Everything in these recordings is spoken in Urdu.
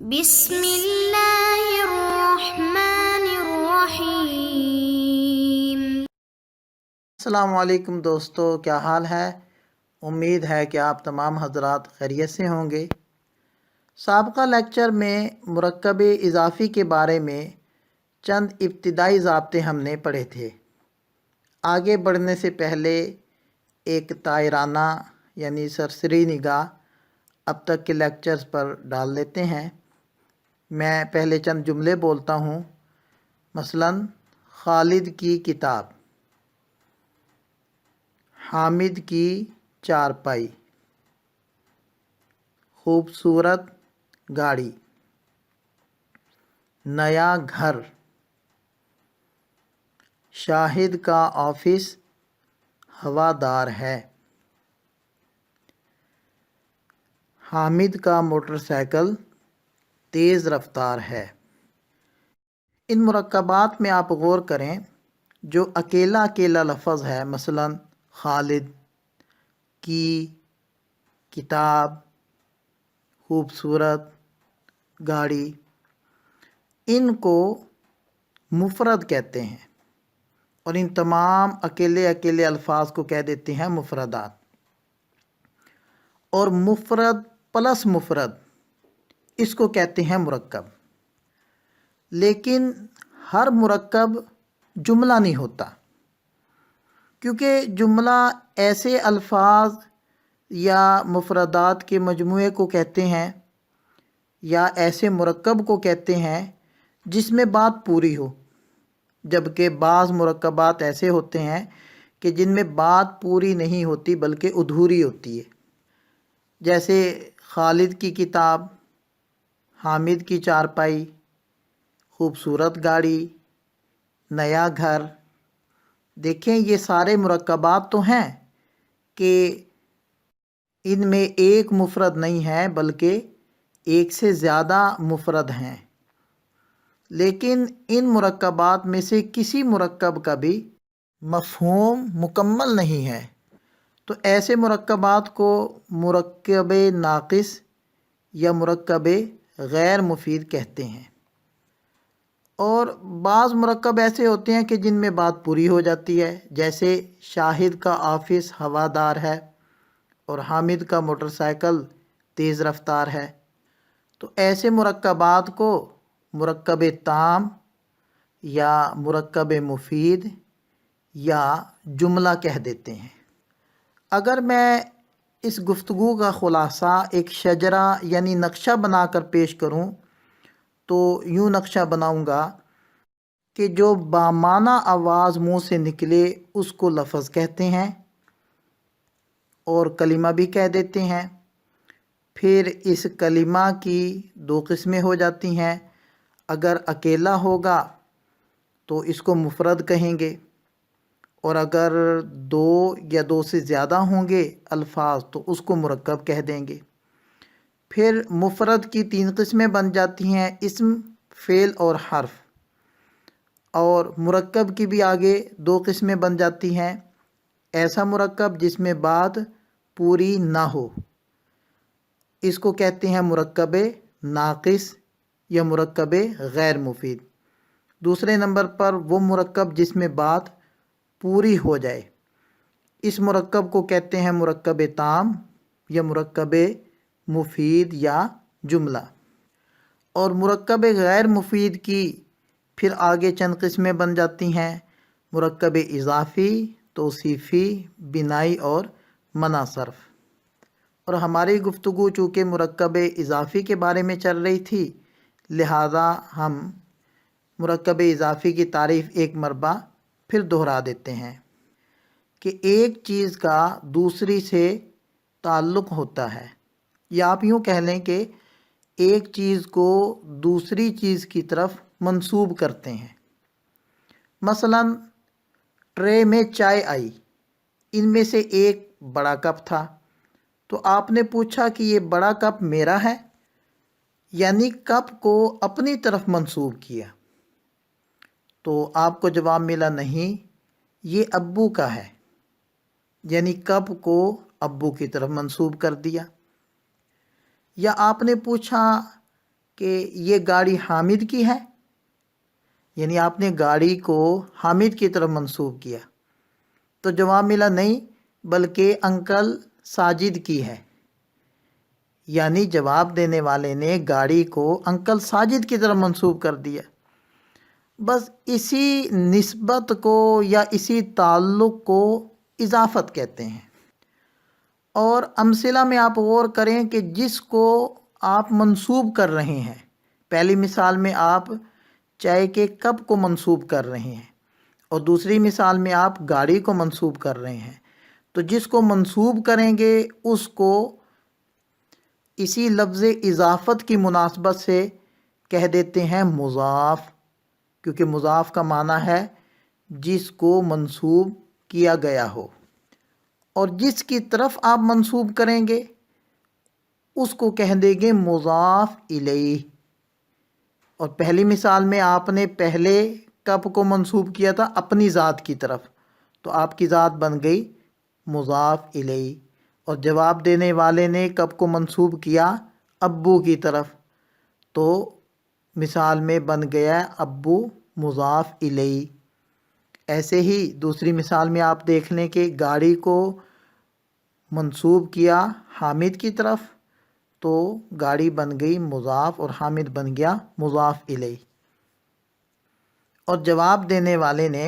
بسم اللہ الرحمن الرحیم۔ السلام علیکم دوستو، کیا حال ہے؟ امید ہے کہ آپ تمام حضرات خیریت سے ہوں گے۔ سابقہ لیکچر میں مرکب اضافی کے بارے میں چند ابتدائی ضابطے ہم نے پڑھے تھے۔ آگے بڑھنے سے پہلے ایک طائرانہ یعنی سرسری نگاہ اب تک کے لیکچرز پر ڈال لیتے ہیں۔ میں پہلے چند جملے بولتا ہوں، مثلاً خالد کی کتاب، حامد کی چارپائی، خوبصورت گاڑی، نیا گھر، شاہد کا آفس ہوادار ہے، حامد کا موٹر سائیکل تیز رفتار ہے۔ ان مرکبات میں آپ غور کریں، جو اکیلا اکیلا لفظ ہے، مثلاً خالد کی کتاب، خوبصورت گاڑی، ان کو مفرد کہتے ہیں، اور ان تمام اکیلے اکیلے الفاظ کو کہہ دیتے ہیں مفردات۔ اور مفرد پلس مفرد، اس کو کہتے ہیں مرکب۔ لیکن ہر مرکب جملہ نہیں ہوتا، کیونکہ جملہ ایسے الفاظ یا مفردات کے مجموعے کو کہتے ہیں یا ایسے مرکب کو کہتے ہیں جس میں بات پوری ہو، جبکہ بعض مرکبات ایسے ہوتے ہیں کہ جن میں بات پوری نہیں ہوتی بلکہ ادھوری ہوتی ہے، جیسے خالد کی کتاب، حامد کی چارپائی، خوبصورت گاڑی، نیا گھر۔ دیکھیں، یہ سارے مرکبات تو ہیں کہ ان میں ایک مفرد نہیں ہے بلکہ ایک سے زیادہ مفرد ہیں، لیکن ان مرکبات میں سے کسی مرکب کا بھی مفہوم مکمل نہیں ہے، تو ایسے مرکبات کو مرکب ناقص یا مرکب غیر مفید کہتے ہیں۔ اور بعض مرکب ایسے ہوتے ہیں کہ جن میں بات پوری ہو جاتی ہے، جیسے شاہد کا آفس ہوادار ہے اور حامد کا موٹر سائیکل تیز رفتار ہے، تو ایسے مرکبات کو مرکب تام یا مرکب مفید یا جملہ کہہ دیتے ہیں۔ اگر میں اس گفتگو کا خلاصہ ایک شجرہ یعنی نقشہ بنا کر پیش کروں تو یوں نقشہ بناؤں گا کہ جو بامعنی آواز منہ سے نکلے اس کو لفظ کہتے ہیں اور کلمہ بھی کہہ دیتے ہیں۔ پھر اس کلمہ کی دو قسمیں ہو جاتی ہیں، اگر اکیلا ہوگا تو اس کو مفرد کہیں گے، اور اگر دو یا دو سے زیادہ ہوں گے الفاظ تو اس کو مرکب کہہ دیں گے۔ پھر مفرد کی تین قسمیں بن جاتی ہیں، اسم، فعل اور حرف، اور مرکب کی بھی آگے دو قسمیں بن جاتی ہیں، ایسا مرکب جس میں بات پوری نہ ہو، اس کو کہتے ہیں مرکب ناقص یا مرکب غیر مفید۔ دوسرے نمبر پر وہ مرکب جس میں بات پوری ہو جائے، اس مرکب کو کہتے ہیں مرکب تام یا مرکب مفید یا جملہ۔ اور مرکب غیر مفید کی پھر آگے چند قسمیں بن جاتی ہیں، مرکب اضافی، توصیفی، بنائی اور منع صرف۔ اور ہماری گفتگو چونکہ مرکب اضافی کے بارے میں چل رہی تھی، لہذا ہم مرکب اضافی کی تعریف ایک مربع پھر دہرا دیتے ہیں کہ ایک چیز کا دوسری سے تعلق ہوتا ہے، یا آپ یوں کہہ لیں کہ ایک چیز کو دوسری چیز کی طرف منسوب کرتے ہیں۔ مثلاً ٹرے میں چائے آئی، ان میں سے ایک بڑا کپ تھا، تو آپ نے پوچھا کہ یہ بڑا کپ میرا ہے، یعنی کپ کو اپنی طرف منسوب کیا، تو آپ کو جواب ملا نہیں، یہ ابو کا ہے، یعنی کپ کو ابو کی طرف منسوب کر دیا۔ یا آپ نے پوچھا کہ یہ گاڑی حامد کی ہے، یعنی آپ نے گاڑی کو حامد کی طرف منسوب کیا، تو جواب ملا نہیں بلکہ انکل ساجد کی ہے، یعنی جواب دینے والے نے گاڑی کو انکل ساجد کی طرف منسوب کر دیا۔ بس اسی نسبت کو یا اسی تعلق کو اضافت کہتے ہیں۔ اور امثلہ میں آپ غور کریں کہ جس کو آپ منسوب کر رہے ہیں، پہلی مثال میں آپ چائے کے کپ کو منسوب کر رہے ہیں اور دوسری مثال میں آپ گاڑی کو منسوب کر رہے ہیں، تو جس کو منسوب کریں گے اس کو اسی لفظ اضافت کی مناسبت سے کہہ دیتے ہیں مضاف، کیونکہ مضاف کا معنی ہے جس کو منسوب کیا گیا ہو، اور جس کی طرف آپ منسوب کریں گے اس کو کہہ دیں گے مضاف الیہ۔ اور پہلی مثال میں آپ نے پہلے کپ کو منسوب کیا تھا اپنی ذات کی طرف، تو آپ کی ذات بن گئی مضاف الیہ، اور جواب دینے والے نے کپ کو منسوب کیا ابو کی طرف، تو مثال میں بن گیا ابو مضاف الیہ۔ ایسے ہی دوسری مثال میں آپ دیکھ لیں کہ گاڑی کو منسوب کیا حامد کی طرف تو گاڑی بن گئی مضاف اور حامد بن گیا مضاف الیہ، اور جواب دینے والے نے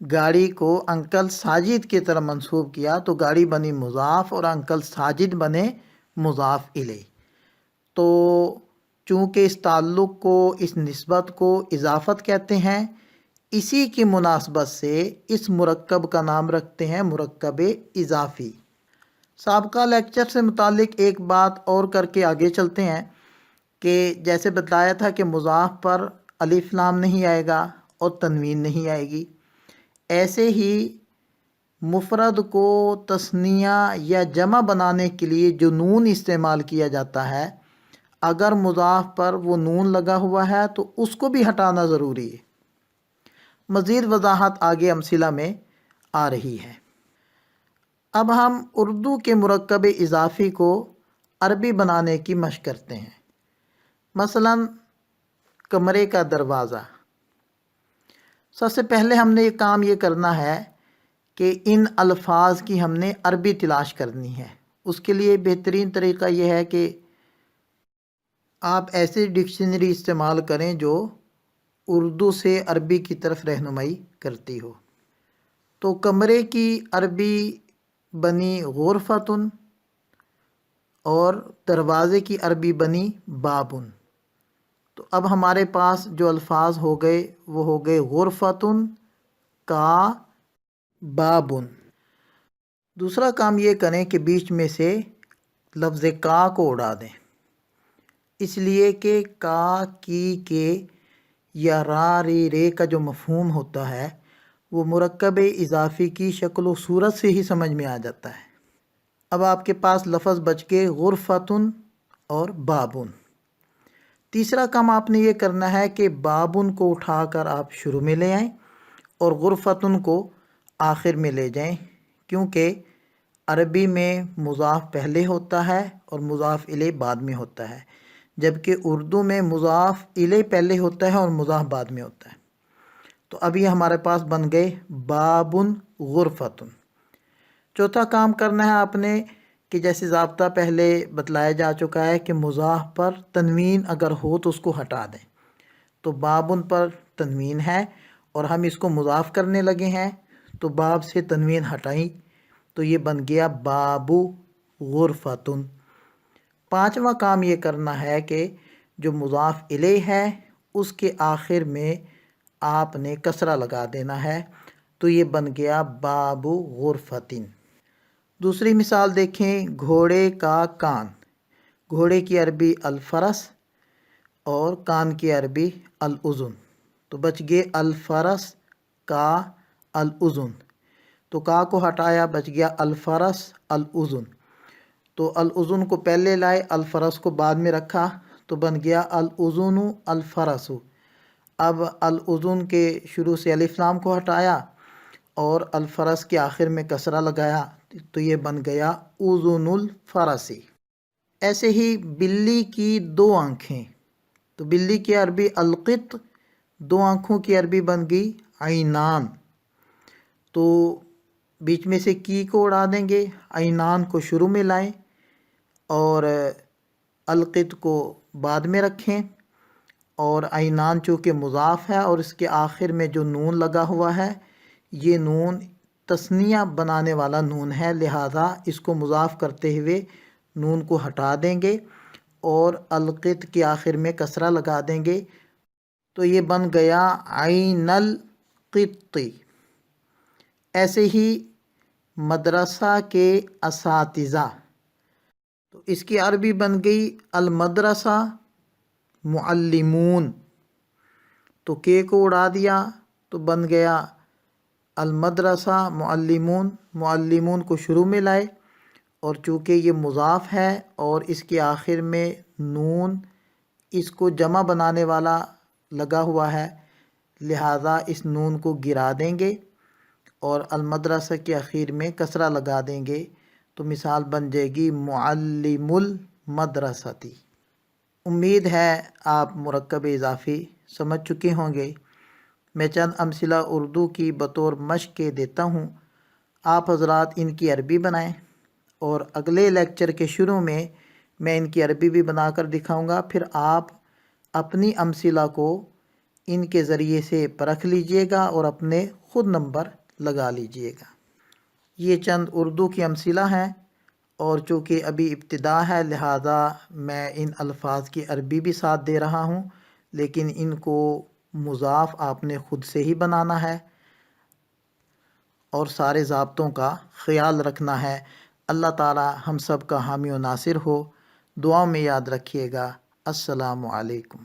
گاڑی کو انکل ساجد کی طرف منسوب کیا تو گاڑی بنی مضاف اور انکل ساجد بنے مضاف الیہ۔ تو چونکہ اس تعلق کو، اس نسبت کو اضافت کہتے ہیں، اسی کی مناسبت سے اس مرکب کا نام رکھتے ہیں مرکب اضافی۔ سابقہ لیکچر سے متعلق ایک بات اور کر کے آگے چلتے ہیں کہ جیسے بتایا تھا کہ مضاف پر الف لام نہیں آئے گا اور تنوین نہیں آئے گی، ایسے ہی مفرد کو تثنیہ یا جمع بنانے کے لیے جو نون استعمال کیا جاتا ہے، اگر مضاف پر وہ نون لگا ہوا ہے تو اس کو بھی ہٹانا ضروری ہے۔ مزید وضاحت آگے امثلہ میں آ رہی ہے۔ اب ہم اردو کے مرکب اضافی کو عربی بنانے کی مشق کرتے ہیں۔ مثلا کمرے کا دروازہ، سب سے پہلے ہم نے یہ کرنا ہے کہ ان الفاظ کی ہم نے عربی تلاش کرنی ہے۔ اس کے لیے بہترین طریقہ یہ ہے کہ آپ ایسی ڈکشنری استعمال کریں جو اردو سے عربی کی طرف رہنمائی کرتی ہو۔ تو کمرے کی عربی بنی غرفتن اور دروازے کی عربی بنی بابن۔ تو اب ہمارے پاس جو الفاظ ہو گئے وہ ہو گئے غرفتن کا بابن۔ دوسرا کام یہ کریں کہ بیچ میں سے لفظ کا کو اڑا دیں، اس لیے کہ کا، کی، کے یا را، ری، رے کا جو مفہوم ہوتا ہے وہ مرکب اضافی کی شکل و صورت سے ہی سمجھ میں آ جاتا ہے۔ اب آپ کے پاس لفظ بچ کے غرفتن اور بابن۔ تیسرا کام آپ نے یہ کرنا ہے کہ بابن کو اٹھا کر آپ شروع میں لے آئیں اور غرفتن کو آخر میں لے جائیں، کیونکہ عربی میں مضاف پہلے ہوتا ہے اور مضاف الیہ بعد میں ہوتا ہے، جبکہ اردو میں مضاف الیہ پہلے ہوتا ہے اور مضاف بعد میں ہوتا ہے۔ تو اب یہ ہمارے پاس بن گئے بابن غرفتن۔ چوتھا کام کرنا ہے آپ نے کہ جیسے ضابطہ پہلے بتلایا جا چکا ہے کہ مضاف پر تنوین اگر ہو تو اس کو ہٹا دیں، تو بابن پر تنوین ہے اور ہم اس کو مضاف کرنے لگے ہیں تو باب سے تنوین ہٹائیں تو یہ بن گیا بابو غرفتن۔ پانچواں کام یہ کرنا ہے کہ جو مضاف الیہ ہے اس کے آخر میں آپ نے کسرہ لگا دینا ہے تو یہ بن گیا بابو غرفتن۔ دوسری مثال دیکھیں، گھوڑے کا کان۔ گھوڑے کی عربی الفرس اور کان کی عربی الاذن، تو بچ گئے الفرس کا الاذن، تو کا کو ہٹایا بچ گیا الفرس الاذن، تو الاذن کو پہلے لائے الفرس کو بعد میں رکھا تو بن گیا الاذن الفرس۔ اب الاذن کے شروع سے الف لام کو ہٹایا اور الفرس کے آخر میں کسرہ لگایا تو یہ بن گیا اذن الفرسی۔ ایسے ہی بلی کی دو آنکھیں، تو بلی کی عربی القط، دو آنکھوں کی عربی بن گئی عینان، تو بیچ میں سے کی کو اڑا دیں گے، عینان کو شروع میں لائیں اور القط کو بعد میں رکھیں، اور عینان چونکہ مضاف ہے اور اس کے آخر میں جو نون لگا ہوا ہے یہ نون تثنیہ بنانے والا نون ہے، لہذا اس کو مضاف کرتے ہوئے نون کو ہٹا دیں گے اور القط کے آخر میں کسرہ لگا دیں گے، تو یہ بن گیا عین القط۔ ایسے ہی مدرسہ کے اساتذہ، تو اس کی عربی بن گئی المدرسہ معلمون، تو کے کو اڑا دیا تو بن گیا المدرسہ معلمون، معلمون کو شروع میں لائے اور چونکہ یہ مضاف ہے اور اس کے آخر میں نون اس کو جمع بنانے والا لگا ہوا ہے، لہذا اس نون کو گرا دیں گے اور المدرسہ کے اخیر میں کسرہ لگا دیں گے، تو مثال بن جائے گی معلم المدرستی۔ امید ہے آپ مرکب اضافی سمجھ چکے ہوں گے۔ میں چند امثلہ اردو کی بطور مشق کے دیتا ہوں، آپ حضرات ان کی عربی بنائیں اور اگلے لیکچر کے شروع میں میں ان کی عربی بھی بنا کر دکھاؤں گا، پھر آپ اپنی امثلہ کو ان کے ذریعے سے پرکھ لیجئے گا اور اپنے خود نمبر لگا لیجئے گا۔ یہ چند اردو کی امثلہ ہیں اور چونکہ ابھی ابتدا ہے لہذا میں ان الفاظ کی عربی بھی ساتھ دے رہا ہوں، لیکن ان کو مضاف آپ نے خود سے ہی بنانا ہے اور سارے ضابطوں کا خیال رکھنا ہے۔ اللہ تعالی ہم سب کا حامی و ناصر ہو، دعاؤں میں یاد رکھیے گا۔ السلام علیکم۔